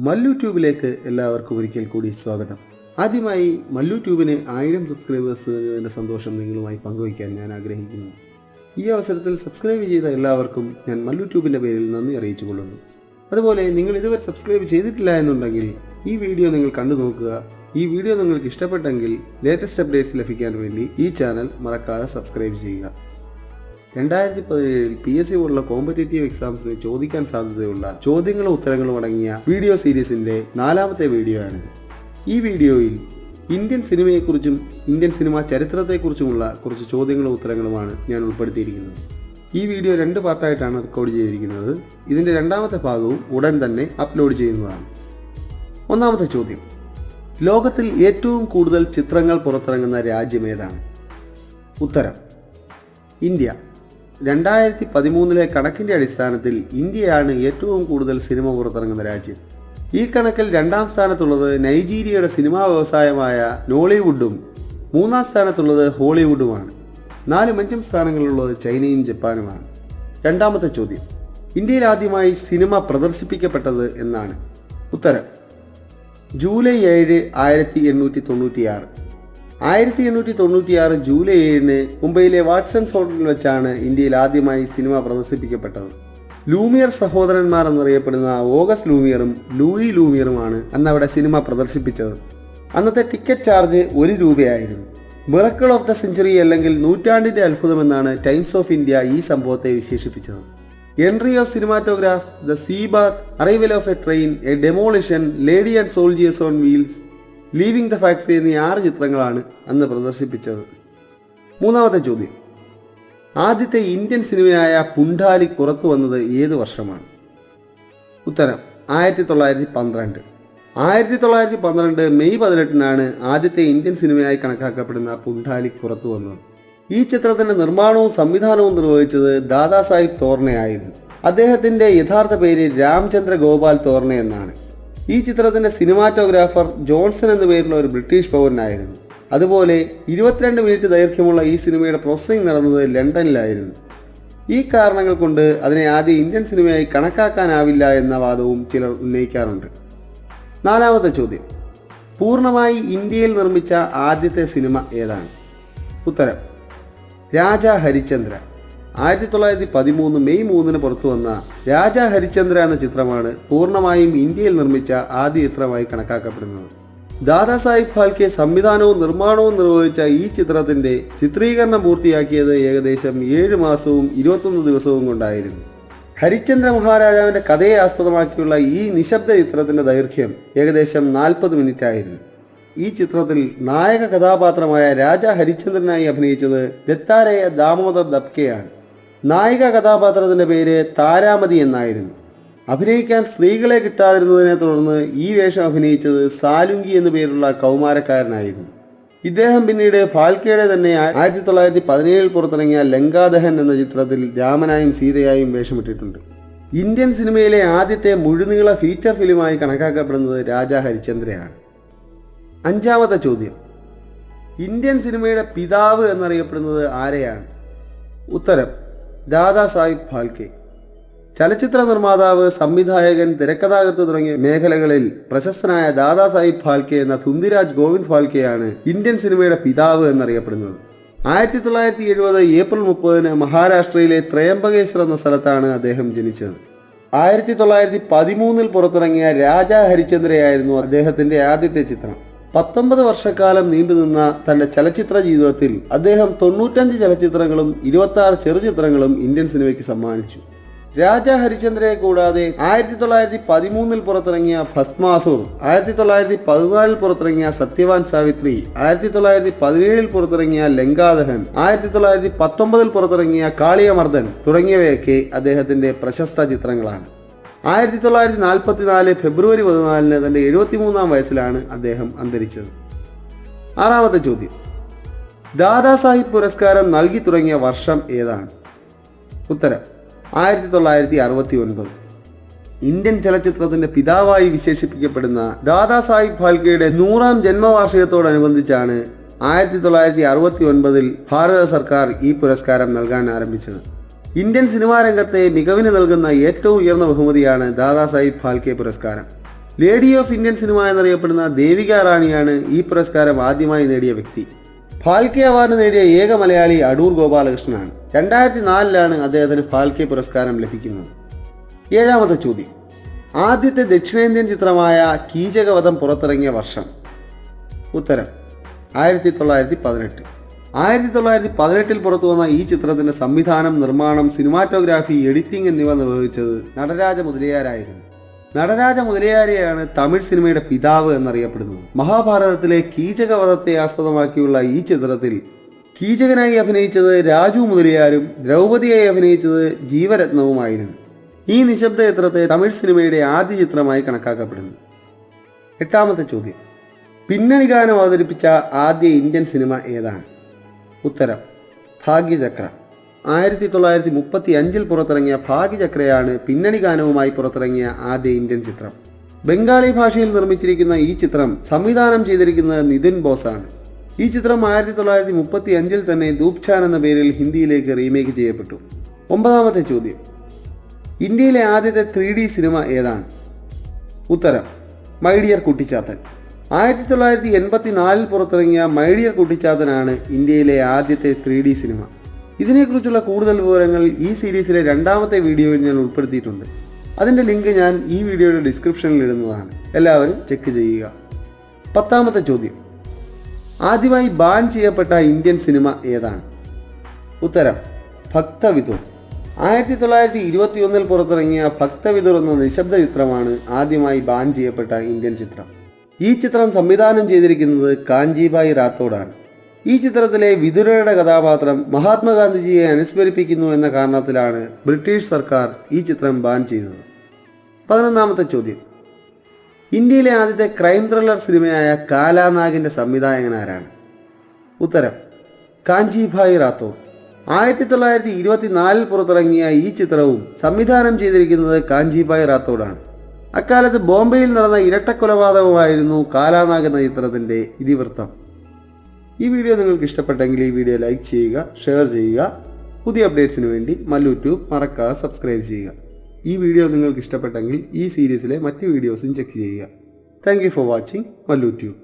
മല്ലു ട്യൂബിലേക്ക് എല്ലാവർക്കും ഒരിക്കൽ കൂടി സ്വാഗതം. ആദ്യമായി മല്ലു ട്യൂബിന് 1000 സബ്സ്ക്രൈബേഴ്സ് എന്നതിൻ്റെ സന്തോഷം നിങ്ങളുമായി പങ്കുവയ്ക്കാൻ ഞാൻ ആഗ്രഹിക്കുന്നു. ഈ അവസരത്തിൽ സബ്സ്ക്രൈബ് ചെയ്ത എല്ലാവർക്കും ഞാൻ മല്ലു ട്യൂബിൻ്റെ പേരിൽ നന്ദി അറിയിച്ചു കൊള്ളുന്നു. അതുപോലെ നിങ്ങൾ ഇതുവരെ സബ്സ്ക്രൈബ് ചെയ്തിട്ടില്ല എന്നുണ്ടെങ്കിൽ ഈ വീഡിയോ നിങ്ങൾ കണ്ടു നോക്കുക. ഈ വീഡിയോ നിങ്ങൾക്ക് ഇഷ്ടപ്പെട്ടെങ്കിൽ ലേറ്റസ്റ്റ് അപ്ഡേറ്റ്സ് ലഭിക്കാൻ വേണ്ടി ഈ ചാനൽ മറക്കാതെ സബ്സ്ക്രൈബ് ചെയ്യുക. 2017 PSC പോലുള്ള കോമ്പറ്റേറ്റീവ് എക്സാംസിന് ചോദിക്കാൻ സാധ്യതയുള്ള ചോദ്യങ്ങളും ഉത്തരങ്ങളും അടങ്ങിയ വീഡിയോ സീരീസിൻ്റെ 4ാമത്തെ വീഡിയോ ആണ്. ഈ വീഡിയോയിൽ ഇന്ത്യൻ സിനിമയെക്കുറിച്ചും ഇന്ത്യൻ സിനിമാ ചരിത്രത്തെക്കുറിച്ചുമുള്ള കുറച്ച് ചോദ്യങ്ങളും ഉത്തരങ്ങളുമാണ് ഞാൻ ഉൾപ്പെടുത്തിയിരിക്കുന്നത്. ഈ വീഡിയോ 2 പാർട്ടായിട്ടാണ് റെക്കോർഡ് ചെയ്തിരിക്കുന്നത്. ഇതിൻ്റെ 2ാമത്തെ ഭാഗവും ഉടൻ തന്നെ അപ്ലോഡ് ചെയ്യുന്നതാണ്. 1ാമത്തെ ചോദ്യം: ലോകത്തിൽ ഏറ്റവും കൂടുതൽ ചിത്രങ്ങൾ പുറത്തിറങ്ങുന്ന രാജ്യം ഏതാണ്? ഉത്തരം: ഇന്ത്യ. 2013 കണക്കിൻ്റെ അടിസ്ഥാനത്തിൽ ഇന്ത്യയാണ് ഏറ്റവും കൂടുതൽ സിനിമ പുറത്തിറങ്ങുന്ന രാജ്യം. ഈ കണക്കിൽ 2ാം സ്ഥാനത്തുള്ളത് നൈജീരിയയുടെ സിനിമാ വ്യവസായമായ നോളിവുഡും 3ാം സ്ഥാനത്തുള്ളത് ഹോളിവുഡുമാണ്. 4-5 സ്ഥാനങ്ങളിലുള്ളത് ചൈനയും ജപ്പാനുമാണ്. 2ാമത്തെ ചോദ്യം: ഇന്ത്യയിൽ ആദ്യമായി സിനിമ പ്രദർശിപ്പിക്കപ്പെട്ടത് എന്നാണ്? ഉത്തരം: ജൂലൈ 7, 1896. 1896 ജൂലൈ 7 മുംബൈയിലെ വാട്സൺസ് ഹോട്ടലിൽ വെച്ചാണ് ഇന്ത്യയിൽ ആദ്യമായി സിനിമ പ്രദർശിപ്പിക്കപ്പെട്ടത്. ലൂമിയർ സഹോദരന്മാർ എന്നറിയപ്പെടുന്ന ഓഗസ്റ്റ് ലൂമിയറും ലൂയി ലൂമിയറുമാണ് അന്ന് അവിടെ സിനിമ പ്രദർശിപ്പിച്ചത്. അന്നത്തെ ടിക്കറ്റ് ചാർജ് 1 രൂപയായിരുന്നു. മിറക്കിൾ ഓഫ് ദ സെഞ്ചുറി അല്ലെങ്കിൽ നൂറ്റാണ്ടിൻ്റെ അത്ഭുതമെന്നാണ് ടൈംസ് ഓഫ് ഇന്ത്യ ഈ സംഭവത്തെ വിശേഷിപ്പിച്ചത്. Entry of cinematograph, the sea bath, arrival of a train, a demolition, lady and soldiers on wheels, leaving the factory എന്നീ 6 ചിത്രങ്ങളാണ് അന്ന് പ്രദർശിപ്പിച്ചത്. 3ാമത്തെ ചോദ്യം: ആദ്യത്തെ ഇന്ത്യൻ സിനിമയായ പുണ്ഡാലിക് പുറത്തു വന്നത് ഏത് വർഷമാണ്? ഉത്തരം: 1912. 1912 മെയ് 18 ആദ്യത്തെ ഇന്ത്യൻ സിനിമയായി കണക്കാക്കപ്പെടുന്ന പുണ്ഡാലിക് പുറത്തു വന്നത്. ഈ ചിത്രത്തിന്റെ നിർമ്മാണവും സംവിധാനവും നിർവഹിച്ചത് ദാദാസാഹിബ് തോർണെ ആയിരുന്നു. അദ്ദേഹത്തിന്റെ യഥാർത്ഥ പേര് രാംചന്ദ്ര ഗോപാൽ തോർണെ എന്നാണ്. ഈ ചിത്രത്തിന്റെ സിനിമാറ്റോഗ്രാഫർ ജോൺസൺ എന്ന പേരുള്ള ഒരു ബ്രിട്ടീഷ് പൗരനായിരുന്നു. അതുപോലെ 22 മിനിറ്റ് ദൈർഘ്യമുള്ള ഈ സിനിമയുടെ പ്രോസസ്സിംഗ് നടന്നത് ലണ്ടനിലായിരുന്നു. ഈ കാരണങ്ങൾ കൊണ്ട് അതിനെ ആദ്യ ഇന്ത്യൻ സിനിമയായി കണക്കാക്കാനാവില്ല എന്ന വാദവും ചിലർ ഉന്നയിക്കാറുണ്ട്. 4ാമത്തെ ചോദ്യം: പൂർണ്ണമായി ഇന്ത്യയിൽ നിർമ്മിച്ച ആദ്യത്തെ സിനിമ ഏതാണ്? ഉത്തരം: രാജാ ഹരിചന്ദ്ര. 1913 മെയ് 3 പുറത്തു വന്ന രാജാ ഹരിചന്ദ്ര എന്ന ചിത്രമാണ് പൂർണ്ണമായും ഇന്ത്യയിൽ നിർമ്മിച്ച ആദ്യ ചിത്രമായി കണക്കാക്കപ്പെടുന്നത്. ദാദാസാഹിബ് ഫാൽക്കെ സംവിധാനവും നിർമ്മാണവും നിർവഹിച്ച ഈ ചിത്രത്തിന്റെ ചിത്രീകരണം പൂർത്തിയാക്കിയത് ഏകദേശം 7 മാസവും 21 ദിവസവും കൊണ്ടായിരുന്നു. ഹരിചന്ദ്ര മഹാരാജാവിന്റെ കഥയെ ആസ്പദമാക്കിയുള്ള ഈ നിശബ്ദ ചിത്രത്തിന്റെ ദൈർഘ്യം ഏകദേശം 40 മിനിറ്റ് ആയിരുന്നു. ഈ ചിത്രത്തിൽ നായക കഥാപാത്രമായ രാജാ ഹരിചന്ദ്രനായി അഭിനയിച്ചത് ദത്താരേയ ദാമോദർ ദബ്കെയാണ്. നായിക കഥാപാത്രത്തിന്റെ പേര് താരാമതി എന്നായിരുന്നു. അഭിനയിക്കാൻ സ്ത്രീകളെ കിട്ടാതിരുന്നതിനെ തുടർന്ന് ഈ വേഷം അഭിനയിച്ചത് സാലുങ്കി എന്നു പേരുള്ള കൗമാരക്കാരനായിരുന്നു. ഇദ്ദേഹം പിന്നീട് ഫാൽക്കെയുടെ തന്നെ 1917 പുറത്തിറങ്ങിയ ലങ്കാദഹൻ എന്ന ചിത്രത്തിൽ രാമനായും സീതയായും വേഷമിട്ടിട്ടുണ്ട്. ഇന്ത്യൻ സിനിമയിലെ ആദ്യത്തെ മുഴുനീള ഫീച്ചർ ഫിലിമായി കണക്കാക്കപ്പെടുന്നത് രാജാ ഹരിചന്ദ്രയാണ്. 5ാമത്തെ ചോദ്യം: ഇന്ത്യൻ സിനിമയുടെ പിതാവ് എന്നറിയപ്പെടുന്നത് ആരെയാണ്? ഉത്തരം: ദാദാസാഹിബ് ഫാൽക്കെ. ചലച്ചിത്ര നിർമ്മാതാവ്, സംവിധായകൻ, തിരക്കഥാകൃത്ത് തുടങ്ങിയ മേഖലകളിൽ പ്രശസ്തനായ ദാദാസാഹിബ് ഫാൽക്കെ എന്ന തുന്തിരാജ് ഗോവിന്ദ് ഫാൽക്കെയാണ് ഇന്ത്യൻ സിനിമയുടെ പിതാവ് എന്നറിയപ്പെടുന്നത്. 1970 ഏപ്രിൽ 30 മഹാരാഷ്ട്രയിലെ ത്രയംബകേശ്വർ എന്ന സ്ഥലത്താണ് അദ്ദേഹം ജനിച്ചത്. 1913 പുറത്തിറങ്ങിയ രാജാ ഹരിചന്ദ്രയായിരുന്നു അദ്ദേഹത്തിന്റെ ആദ്യത്തെ ചിത്രം. 19 വർഷക്കാലം നീണ്ടുനിന്ന തന്റെ ചലച്ചിത്ര ജീവിതത്തിൽ അദ്ദേഹം 95 ചലച്ചിത്രങ്ങളും 26 ചെറുചിത്രങ്ങളും ഇന്ത്യൻ സിനിമയ്ക്ക് സമ്മാനിച്ചു. രാജാ ഹരിചന്ദ്രയെ കൂടാതെ 1913 പുറത്തിറങ്ങിയ ഭസ്മാസുർ, 1914 പുറത്തിറങ്ങിയ സത്യവാൻ സാവിത്രി, 1917 പുറത്തിറങ്ങിയ ലങ്കാദഹൻ, 1919 പുറത്തിറങ്ങിയ കാളിയമർദ്ദൻ തുടങ്ങിയവയൊക്കെ അദ്ദേഹത്തിന്റെ പ്രശസ്ത ചിത്രങ്ങളാണ്. 1944 ഫെബ്രുവരി 14 തന്റെ 73ാം വയസ്സിലാണ് അദ്ദേഹം അന്തരിച്ചത്. 6ാമത്തെ ചോദ്യം: ദാദാസാഹിബ് പുരസ്കാരം നൽകി തുടങ്ങിയ വർഷം ഏതാണ്? ഉത്തരം: 1969. ഇന്ത്യൻ ചലച്ചിത്രത്തിന്റെ പിതാവായി വിശേഷിപ്പിക്കപ്പെടുന്ന ദാദാസാഹിബ് ഫാൽക്കെയുടെ 100ാം ജന്മവാർഷികത്തോടനുബന്ധിച്ചാണ് 1969 ഭാരത സർക്കാർ ഈ പുരസ്കാരം നൽകാൻ ആരംഭിച്ചത്. ഇന്ത്യൻ സിനിമാ രംഗത്തെ മികവിന് നൽകുന്ന ഏറ്റവും ഉയർന്ന ബഹുമതിയാണ് ദാദാസാഹിബ് ഫാൽക്കെ പുരസ്കാരം. ലേഡി ഓഫ് ഇന്ത്യൻ സിനിമ എന്നറിയപ്പെടുന്ന ദേവിക റാണിയാണ് ഈ പുരസ്കാരം ആദ്യമായി നേടിയ വ്യക്തി. ഫാൽക്കെ അവാർഡ് നേടിയ ഏക മലയാളി അടൂർ ഗോപാലകൃഷ്ണനാണ്. 2004 അദ്ദേഹത്തിന് ഫാൽക്കെ പുരസ്കാരം ലഭിക്കുന്നത്. 7ാമത്തെ ചോദ്യം. ആദ്യത്തെ ദക്ഷിണേന്ത്യൻ ചിത്രമായ കീചകവധം പുറത്തിറങ്ങിയ വർഷം? ഉത്തരം 1918. 1918 പുറത്തു വന്ന ഈ ചിത്രത്തിന്റെ സംവിധാനം, നിർമ്മാണം, സിനിമാറ്റോഗ്രാഫി, എഡിറ്റിംഗ് എന്നിവ നിർവഹിച്ചത് നടരാജ മുതലിയാരായിരുന്നു. നടരാജ മുതലിയാരെയാണ് തമിഴ് സിനിമയുടെ പിതാവ് എന്നറിയപ്പെടുന്നത്. മഹാഭാരതത്തിലെ കീചകവധത്തെ ആസ്പദമാക്കിയുള്ള ഈ ചിത്രത്തിൽ കീചകനായി അഭിനയിച്ചത് രാജു മുതലിയാരും ദ്രൗപദിയായി അഭിനയിച്ചത് ജീവരത്നവുമായിരുന്നു. ഈ നിശബ്ദ ചിത്രത്തെ തമിഴ് സിനിമയുടെ ആദ്യ ചിത്രമായി കണക്കാക്കപ്പെടുന്നു. 8ാമത്തെ ചോദ്യം. പിന്നണി ഗാനം അവതരിപ്പിച്ച ആദ്യ ഇന്ത്യൻ സിനിമ ഏതാണ്? ഉത്തരം ഭാഗ്യചക്ര. 1935 പുറത്തിറങ്ങിയ ഭാഗ്യചക്രയാണ് പിന്നണി ഗാനവുമായി പുറത്തിറങ്ങിയ ആദ്യ ഇന്ത്യൻ ചിത്രം. ബംഗാളി ഭാഷയിൽ നിർമ്മിച്ചിരിക്കുന്ന ഈ ചിത്രം സംവിധാനം ചെയ്തിരിക്കുന്നത് നിതിൻ ബോസാണ്. ഈ ചിത്രം 1935 തന്നെ ദൂപ്ചാൻ എന്ന പേരിൽ ഹിന്ദിയിലേക്ക് റീമേക്ക് ചെയ്യപ്പെട്ടു. 9ാമത്തെ ചോദ്യം. ഇന്ത്യയിലെ ആദ്യത്തെ 3D സിനിമ ഏതാണ്? ഉത്തരം മൈ ഡിയർ കുട്ടിച്ചാത്തൻ. 1984 പുറത്തിറങ്ങിയ മൈ ഡിയർ കുട്ടിച്ചാത്തനാണ് ഇന്ത്യയിലെ ആദ്യത്തെ 3D സിനിമ. ഇതിനെക്കുറിച്ചുള്ള കൂടുതൽ വിവരങ്ങൾ ഈ സീരീസിലെ 2ാമത്തെ വീഡിയോയിൽ ഞാൻ ഉൾപ്പെടുത്തിയിട്ടുണ്ട്. അതിൻ്റെ ലിങ്ക് ഞാൻ ഈ വീഡിയോയുടെ ഡിസ്ക്രിപ്ഷനിൽ ഇടുന്നതാണ്. എല്ലാവരും ചെക്ക് ചെയ്യുക. 10ാമത്തെ ചോദ്യം. ആദ്യമായി ബാൻ ചെയ്യപ്പെട്ട ഇന്ത്യൻ സിനിമ ഏതാണ്? ഉത്തരം ഭക്തവിതുർ. 1921 പുറത്തിറങ്ങിയ ഭക്തവിതുർ എന്ന നിശബ്ദ ചിത്രമാണ് ആദ്യമായി ബാൻ ചെയ്യപ്പെട്ട ഇന്ത്യൻ ചിത്രം. ഈ ചിത്രം സംവിധാനം ചെയ്തിരിക്കുന്നത് കാഞ്ചിഭായ് റാത്തോഡാണ്. ഈ ചിത്രത്തിലെ വിതുരയുടെ കഥാപാത്രം മഹാത്മാഗാന്ധിജിയെ അനുസ്മരിപ്പിക്കുന്നു എന്ന കാരണത്തിലാണ് ബ്രിട്ടീഷ് സർക്കാർ ഈ ചിത്രം ബാൻ ചെയ്തത്. 11ാമത്തെ ചോദ്യം. ഇന്ത്യയിലെ ആദ്യത്തെ ക്രൈം ത്രില്ലർ സിനിമയായ കാലാനാഗിൻ്റെ സംവിധായകൻ ആരാണ്? ഉത്തരം കാഞ്ചിഭായ് റാത്തോഡ്. 1924 പുറത്തിറങ്ങിയ ഈ ചിത്രവും സംവിധാനം ചെയ്തിരിക്കുന്നത് കാഞ്ചിഭായ് റാത്തോഡാണ്. അക്കാലത്ത് ബോംബെയിൽ നടന്ന ഇരട്ടക്കൊലപാതകമായിരുന്നു കാലാനാഗ് എന്ന ചിത്രത്തിൻ്റെ ഇതിവൃത്തം. ഈ വീഡിയോ നിങ്ങൾക്ക് ഇഷ്ടപ്പെട്ടെങ്കിൽ ഈ വീഡിയോ ലൈക്ക് ചെയ്യുക, ഷെയർ ചെയ്യുക. പുതിയ അപ്ഡേറ്റ്സിന് വേണ്ടി മല്ലു ട്യൂബ് മറക്കാതെ സബ്സ്ക്രൈബ് ചെയ്യുക. ഈ വീഡിയോ നിങ്ങൾക്ക് ഇഷ്ടപ്പെട്ടെങ്കിൽ ഈ സീരീസിലെ മറ്റ് വീഡിയോസും ചെക്ക് ചെയ്യുക. Thank you for watching Mallu tube.